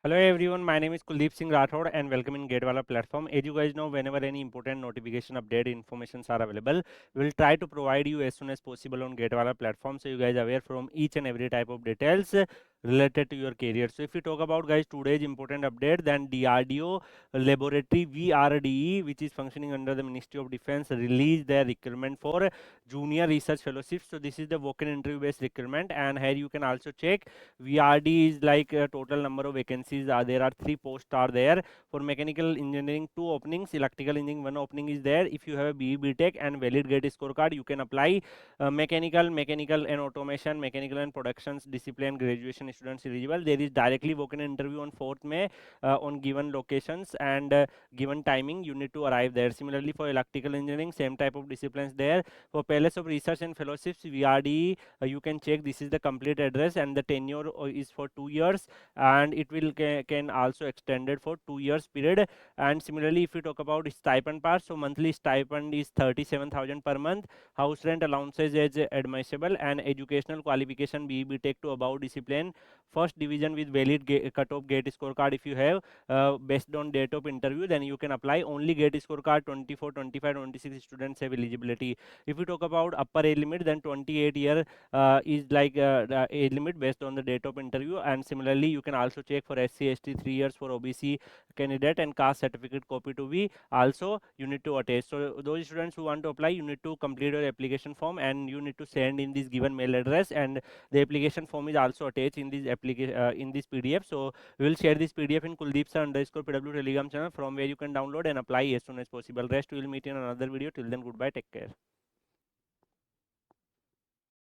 Hello everyone, my name is Kuldeep Singh Rathod and welcome in GateWallah platform. As you guys know, whenever any important notification update informations are available, we will try to provide you as soon as possible on GateWallah platform, so you guys are aware from each and every type of details related to your career. So if we talk about guys today's important update, then DRDO Laboratory VRDE, which is functioning under the Ministry of Defense, released their requirement for junior research fellowship. So this is the walk-in interview based requirement, and here you can also check VRD is like total number of vacancies. There are 3 posts are there. For mechanical engineering 2 openings, electrical engineering 1 opening is there. If you have a BE BTech and valid GATE scorecard, you can apply. Mechanical and automation, mechanical and productions discipline graduation students eligible. There is directly walk-in interview on 4th May on given locations and given timing. You need to arrive there. Similarly for electrical engineering, same type of disciplines there. For Palace of Research and Fellowships VRD, you can check this is the complete address, and the tenure is for 2 years, and it will can also extended for 2 years period. And similarly if you talk about stipend part, so monthly stipend is 37,000 per month. House rent allowances is admissible, and educational qualification BE take to above discipline first division with valid cutoff GATE scorecard. If you have based on date of interview, then you can apply. Only GATE scorecard 24, 25, 26 students have eligibility. If you talk about upper age limit, then 28 year is like the age limit based on the date of interview. And similarly you can also check for SC ST 3 years for OBC candidate, and caste certificate copy to be also you need to attach. So those students who want to apply, you need to complete your application form and you need to send in this given mail address, and the application form is also attached in this application in this PDF. So we will share this PDF in Kuldeep sir underscore PW Telegram channel, from where you can download and apply as soon as possible. Rest we will meet in another video. Till then, goodbye, take care.